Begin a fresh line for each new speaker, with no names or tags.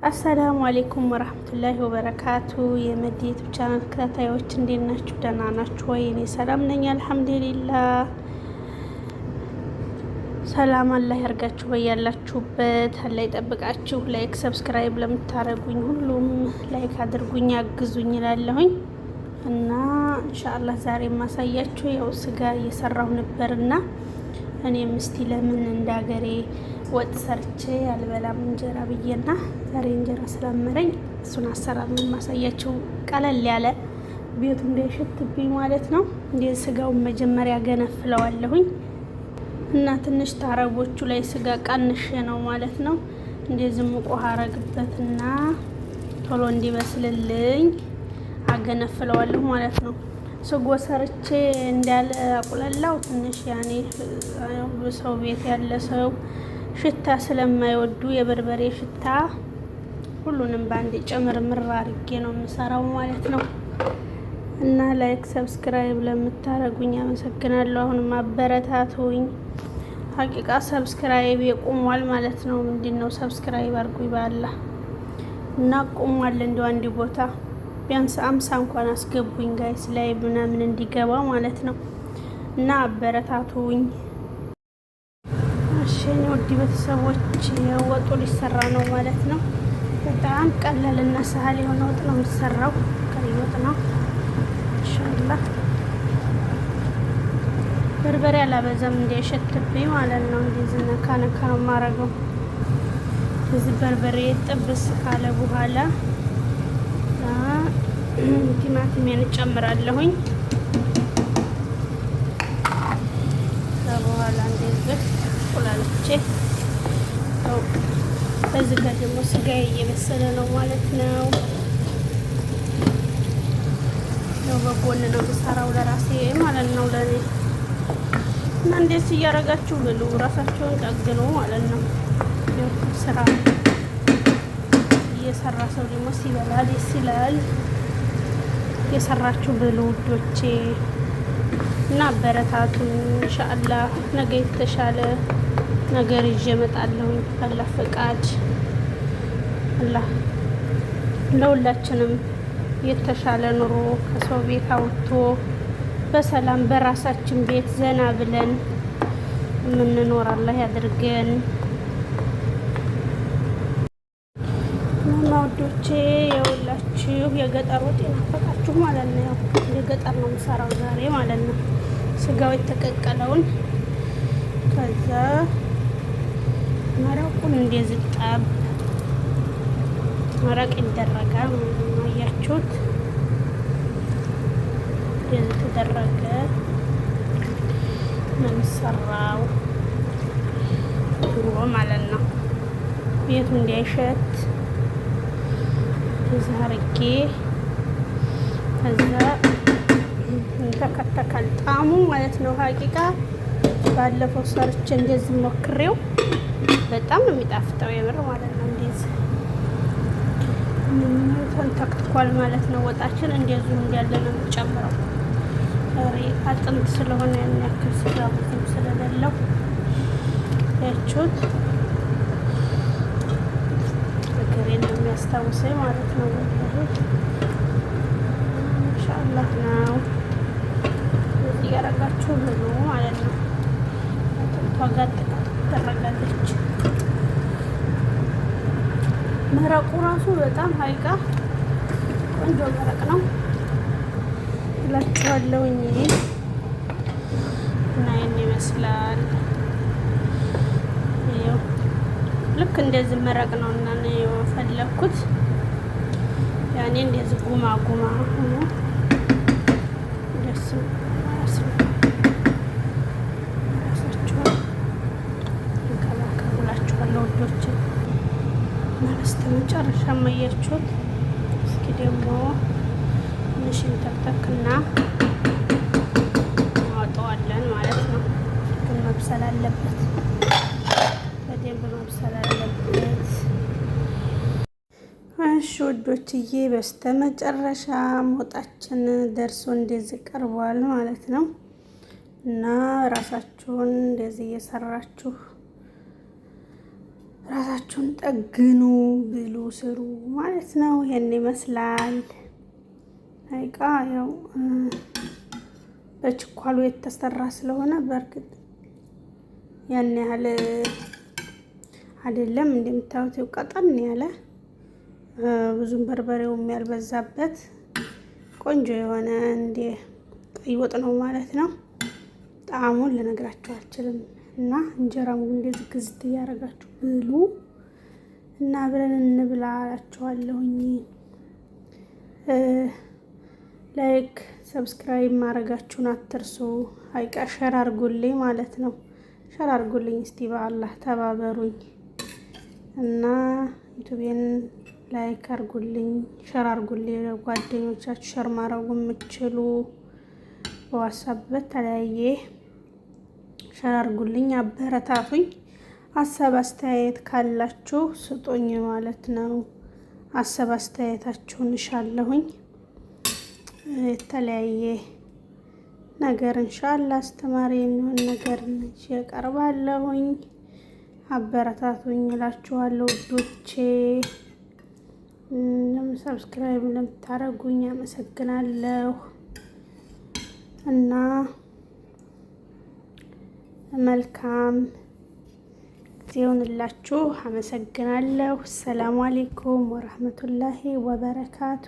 አሰላሙ አሌይኩም ወረህመቱላሂ ወበረካቱ። የመዲት ቻናል ተከታታዮች እንዴት ናችሁ? ደህና ናችሁ ወይ? እኔ ሰላም ነኝ አልሐምዱሊላህ። ሰላም አላህ ያርጋችሁ በያላችሁበት፣ አላህ ይጠብቃችሁ። ላይክ ሰብስክራይብ ለምታረጉኝ ሁሉም ላይክ አድርጉኝ፣ አግዙኝ እላለሁኝ እና ኢንሻአላህ ዛሬ የማሳያችሁ ያው ስጋ እየሰራሁ ነበርና እኔም እስቲ ለምን እንዳገሬ ወጥ ሰርቼ አልበላም እንጀራ ብዬና ዛሬ እንጀራ ስላመረኝ እሱን አሰራር ነው የማሳያችሁ። ቀለል ያለ ቤቱ እንዳይሸትብኝ ማለት ነው። እንደ ስጋውን መጀመሪያ ገነፍለዋለሁኝ እና ትንሽ ታረቦቹ ላይ ስጋ ቀንሼ ነው ማለት ነው። እንደዚህ ሙቅ ውሃ አረግበትና ቶሎ እንዲበስልልኝ አገነፍለዋለሁ ማለት ነው። ስጎ ሰርቼ እንዳለ አቁላላው ትንሽ ያኔ ሰው ቤት ያለ ሰው ሽታ ስለማይወዱ የበርበሬ ሽታ ሁሉንም በአንድ ጨምርምር አድርጌ ነው የምሰራው ማለት ነው። እና ላይክ ሰብስክራይብ ለምታረጉኝ አመሰግናለሁ። አሁንም አበረታቱኝ። ሀቂቃ ሰብስክራይብ የቆሟል ማለት ነው። ምንድነው ሰብስክራይብ አድርጉኝ ባላ እና ቆሟል እንደው አንድ ቦታ ቢያንስ 50 እንኳን አስገቡኝ ጋይስ ላይ ምናምን እንዲገባ ማለት ነው። እና አበረታቱኝ። እሺ ውድ ቤተሰቦች ወጡ ሊሰራ ነው ማለት ነው። በጣም ቀላል እና ሰሃል የሆነ ወጥ ነው የሚሰራው። ቀይ ወጥ ነው ኢንሻአላህ። በርበሬ አላበዛም እንዳይሸትብኝ ማለት ነው። እንደዚህ ነካ ነካ ነው የማረገው። እዚህ በርበሬ ጥብስ ካለ በኋላ ቲማቲሜን እጨምራለሁኝ። ከበኋላ እንደዚህ ቁላልቼ በዚህ ጋር ደግሞ ስጋዬ እየበሰለ ነው ማለት ነው። ያው በጎን ነው የምሰራው ለራሴ ማለት ነው ለኔ እና እንዴት እያደረጋችሁ ብሉ፣ ራሳቸውን ጠግኑ ማለት ነው። ስራ እየሰራ ሰው ደግሞ ሲበላ ደስ ይላል። የሰራችሁ ብሉ ውዶቼ እና አበረታቱ። ኢንሻአላህ ነገ የተሻለ ነገር ይዤ እመጣለሁ አላህ ፈቃድ። አላህ ለሁላችንም የተሻለ ኑሮ ከሰው ቤት አውጥቶ በሰላም በራሳችን ቤት ዘና ብለን የምንኖር አላህ ያድርገን። ውዶቼ የሁላችሁ የገጠር ወጥ የናፈቃችሁ ማለት ነው። ያው የገጠር ነው የምሰራው ዛሬ ማለት ነው። ስጋው የተቀቀለውን ከዛ መረቁን እንደዚህ ጠብ መረቅ ይደረጋል። አያችሁት? እንደዚህ ተደረገ ነው የሚሰራው ድሮ ማለት ነው። ቤቱ እንዳይሸት እዚህ አርጌ ከዛ ተከተካል ጣሙ ማለት ነው። ሀቂቃ ባለፈው ሰርቼ እንደዚህ ሞክሬው በጣም ነው የሚጣፍጠው የምር ማለት ነው። እንደዚህ ተንተክትኳል ማለት ነው። ወጣችን እንደዚሁ እንዳለ ነው የምጨምረው። አጥንት ስለሆነ ያን ያክል ስጋ ብዙም ስለሌለው ያችሁት ነው የሚያስታውሰኝ ማለት ነው። ኢንሻአላህ ነው እያረጋችሁ ብሉ ማለት ነው። ተጋጥ ተረጋለች። መረቁ ራሱ በጣም ሀይቃ ቆንጆ መረቅ ነው እላችኋለሁኝ እና ይሄን ይመስላል። ልክ እንደዚህ መረቅ ነው እና ነው የፈለኩት። ያኔ እንደዚህ ጉማ ጉማ ሆኖ ደስ ራሳችሁ እንከባከቡላችኋለሁ ወዶች እና በስተመጨረሻ ማያችሁት። እስኪ ደግሞ ትንሽን ተክተክና እናወጣዋለን ማለት ነው። ግን መብሰል አለበት በደንብ መብሰል አለበት። እሺ ወዶችዬ በስተመጨረሻ ወጣችን ደርሶ እንደዚህ ቀርቧል ማለት ነው። እና ራሳችሁን እንደዚህ እየሰራችሁ ራሳችሁን ጠግኑ፣ ብሉ፣ ስሩ ማለት ነው። ይሄን ይመስላል። ሀቂቃ ያው በችኳሉ የተሰራ ስለሆነ በእርግጥ ያን ያህል አይደለም። እንደምታዩት ቀጠን ያለ ብዙም በርበሬውም ያልበዛበት ቆንጆ የሆነ እንደ ቀይ ወጥ ነው ማለት ነው። ጣዕሙን ልነግራችሁ አልችልም። እና እንጀራም እንደዚህ ግዝት እያደረጋችሁ ብሉ እና አብረን እንብላ እላችኋለሁኝ። ላይክ ሰብስክራይብ ማድረጋችሁን አትርሱ። ሀቂቃ ሸር አድርጉልኝ ማለት ነው። ሸር አድርጉልኝ እስቲ በአላህ ተባበሩኝ እና ዩቲዩብን ላይክ አድርጉልኝ፣ ሸር አድርጉልኝ ለጓደኞቻችሁ ሸር ማድረጉ የምትችሉ በዋትስአፕ በተለያየ ሸር አድርጉልኝ፣ አበረታቱኝ። ሀሳብ አስተያየት ካላችሁ ስጡኝ ማለት ነው። ሀሳብ አስተያየታችሁን እሻለሁኝ። የተለያየ ነገር ኢንሻአላህ አስተማሪ የሚሆን ነገር እቀርባለሁኝ። አበረታቱኝ እላችኋለሁ ውዶቼ። ሰብስክራይብ ለምታደርጉኝ አመሰግናለሁ እና መልካም ጊዜ ይሁንላችሁ። አመሰግናለሁ። ሰላም አለይኩም ወራህመቱላሂ ወበረካቱ።